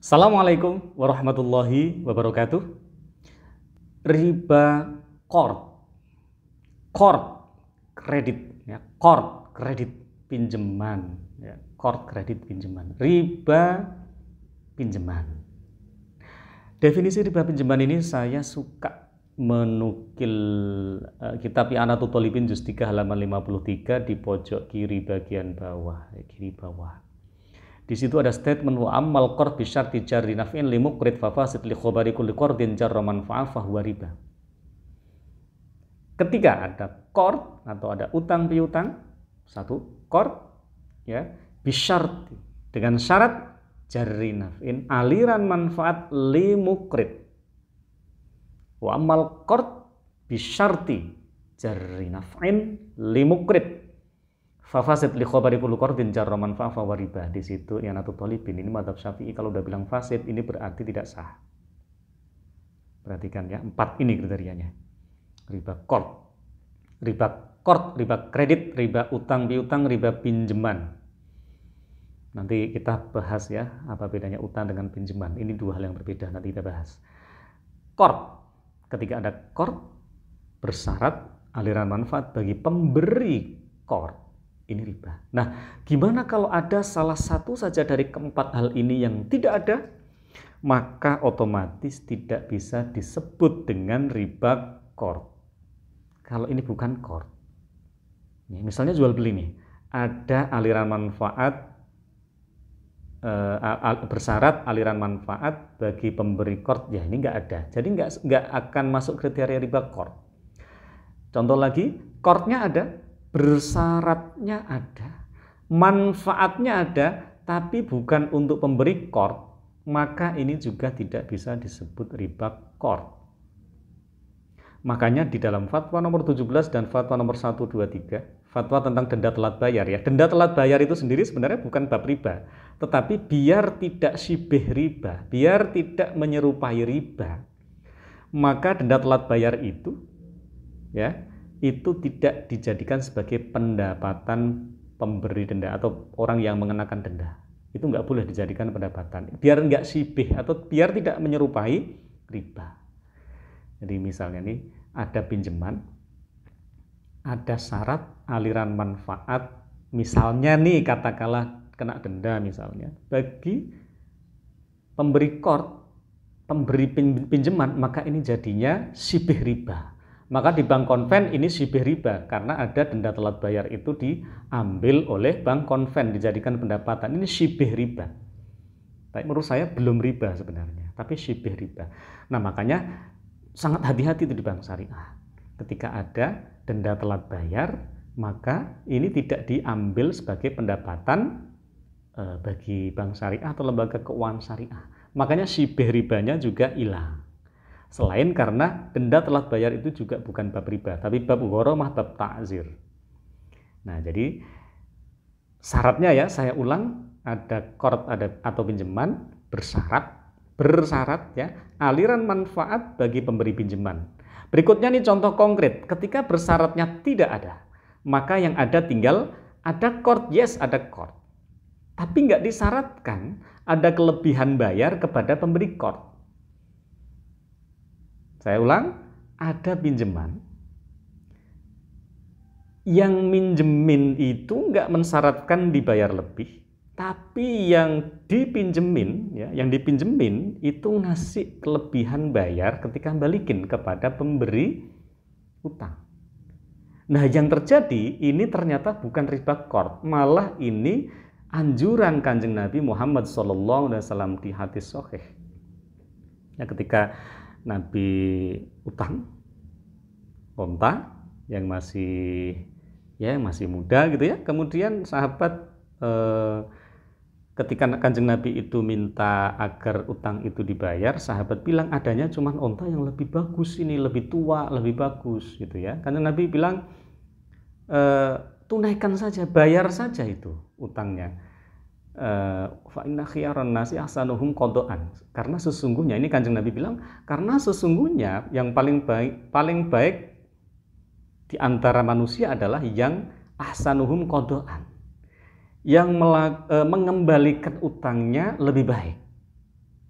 Assalamualaikum warahmatullahi wabarakatuh. Riba qard, qard kredit ya, qard kredit pinjaman ya, qard kredit pinjaman. Riba pinjaman. Definisi riba pinjaman ini saya suka menukil kitab I'anatul Thalibin juz 3 halaman 53 di pojok kiri bagian bawah, kiri bawah. Di situ ada statement wa ammal qard bi syarti jarri naf'in li muqrid fa fasid li khabari kulli qardin jarra manfa'ah fa huwa riba. Ketika ada qard atau ada utang piutang, satu qard ya, bi syarti dengan syarat jarri naf'in aliran manfaat li muqrid. Wa ammal qard bi syarti jarri naf'in li muqrid fasid li khabari kulli qardin jarra manfa'ah fa riba. Di situ I'anatul Thalibin ini madzhab Syafi'i kalau udah bilang fasid ini berarti tidak sah. Perhatikan ya, 4 ini kriterianya. Riba qard, riba kredit, riba utang piutang, riba pinjaman. Nanti kita bahas ya apa bedanya utang dengan pinjaman. Ini dua hal yang berbeda, nanti kita bahas. Qard, ketika ada qard bersyarat aliran manfaat bagi pemberi qard, ini riba. Nah, gimana kalau ada salah satu saja dari keempat hal ini yang tidak ada? Maka otomatis tidak bisa disebut dengan riba qard. Kalau ini bukan qard. Misalnya jual beli nih, ada aliran manfaat bersyarat aliran manfaat bagi pemberi qard, ya ini nggak ada. Jadi nggak akan masuk kriteria riba qard. Contoh lagi, qardnya ada, bersyaratnya ada, manfaatnya ada, tapi bukan untuk pemberi qard, maka ini juga tidak bisa disebut riba qard. Makanya di dalam fatwa nomor 17 dan fatwa nomor 123, fatwa tentang denda telat bayar ya. Denda telat bayar itu sendiri sebenarnya bukan bab riba, tetapi biar tidak syibih riba, biar tidak menyerupai riba, maka denda telat bayar itu ya, itu tidak dijadikan sebagai pendapatan pemberi denda atau orang yang mengenakan denda. Itu nggak boleh dijadikan pendapatan, biar nggak syibih atau biar tidak menyerupai riba. Jadi misalnya nih, ada pinjaman, ada syarat aliran manfaat, misalnya nih katakanlah kena denda misalnya, bagi pemberi qard, pemberi pinjaman, maka ini jadinya syibih riba. Maka di bank konven ini syibih riba karena ada denda telat bayar itu diambil oleh bank konven dijadikan pendapatan, ini syibih riba. Tapi menurut saya belum riba sebenarnya, tapi syibih riba. Nah makanya sangat hati-hati itu di bank syariah. Ketika ada denda telat bayar, maka ini tidak diambil sebagai pendapatan bagi bank syariah atau lembaga keuangan syariah. Makanya syibih ribanya juga hilang. Selain karena denda telat bayar itu juga bukan bab riba, tapi bab gharamah, bab ta'zir. Nah, jadi syaratnya ya, saya ulang, ada qard atau pinjaman bersyarat ya, aliran manfaat bagi pemberi pinjaman. Berikutnya nih contoh konkret, ketika bersyaratnya tidak ada, maka yang ada tinggal ada qard, yes ada qard. Tapi nggak disyaratkan ada kelebihan bayar kepada pemberi qard. Saya ulang, ada pinjaman, yang minjemin itu nggak mensyaratkan dibayar lebih, tapi yang dipinjemin, ya, yang dipinjemin itu ngasih kelebihan bayar ketika balikin kepada pemberi utang. Nah, yang terjadi ini ternyata bukan riba qard, malah ini anjuran Kanjeng Nabi Muhammad SAW di hadis sahih. Ya, ketika Nabi utang onta yang masih muda gitu ya, kemudian sahabat ketika Kanjeng Nabi itu minta agar utang itu dibayar, sahabat bilang adanya cuma onta yang lebih bagus, ini lebih tua, lebih bagus gitu ya. Kanjeng Nabi bilang tunaikan saja, bayar saja itu utangnya. Fa inna khiyaran nasi ahsanuhum qadaan. Karena sesungguhnya, ini Kanjeng Nabi bilang, karena sesungguhnya yang paling baik di antara manusia adalah yang ahsanuhum qadaan, yang mengembalikan utangnya lebih baik.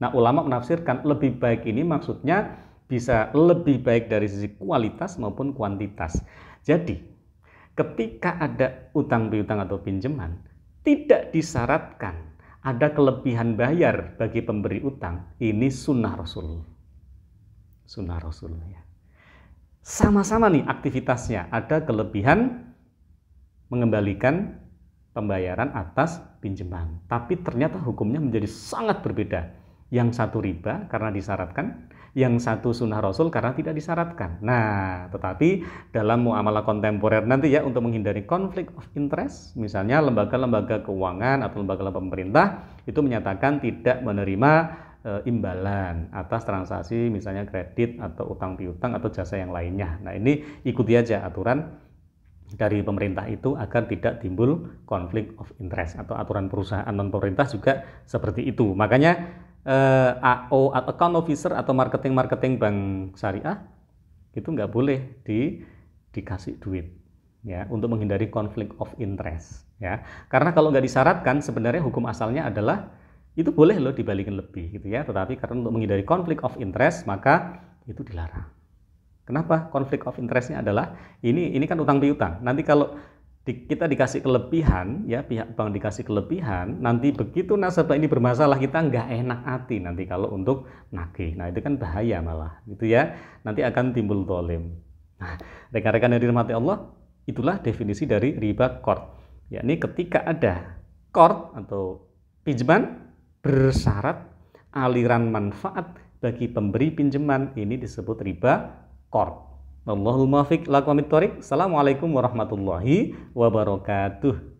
Nah, ulama menafsirkan lebih baik ini maksudnya bisa lebih baik dari sisi kualitas maupun kuantitas. Jadi, ketika ada utang piutang atau pinjaman, tidak disyaratkan ada kelebihan bayar bagi pemberi utang. Ini sunnah Rasul. Sunnah Rasul ya. Sama-sama nih aktivitasnya, ada kelebihan mengembalikan pembayaran atas pinjaman. Tapi ternyata hukumnya menjadi sangat berbeda. Yang satu riba karena disyaratkan, yang satu sunnah Rasul karena tidak disyaratkan. Nah, tetapi dalam muamalah kontemporer nanti ya, untuk menghindari konflik of interest, misalnya lembaga-lembaga keuangan atau lembaga pemerintah itu menyatakan tidak menerima imbalan atas transaksi misalnya kredit atau utang piutang atau jasa yang lainnya. Nah, ini ikuti aja aturan dari pemerintah itu agar tidak timbul konflik of interest, atau aturan perusahaan non pemerintah juga seperti itu. Makanya AO atau account officer atau marketing bank syariah itu nggak boleh dikasih duit ya, untuk menghindari konflik of interest ya. Karena kalau nggak disyaratkan sebenarnya hukum asalnya adalah itu boleh loh dibalikin lebih gitu ya, tetapi karena untuk menghindari konflik of interest maka itu dilarang. Kenapa? Konflik of interestnya adalah ini kan utang piutang. Nanti kalau kita dikasih kelebihan ya, pihak bank dikasih kelebihan, nanti begitu nasabah ini bermasalah kita nggak enak hati nanti kalau untuk nagih. Nah, itu kan bahaya malah gitu ya, nanti akan timbul zalim. Nah, rekan-rekan yang dirahmati Allah, itulah definisi dari riba qard, yakni ketika ada qard atau pinjaman bersyarat aliran manfaat bagi pemberi pinjaman, ini disebut riba qard. Wallahul muwaffiq ila aqwamit thoriq. Assalamualaikum warahmatullahi wabarakatuh.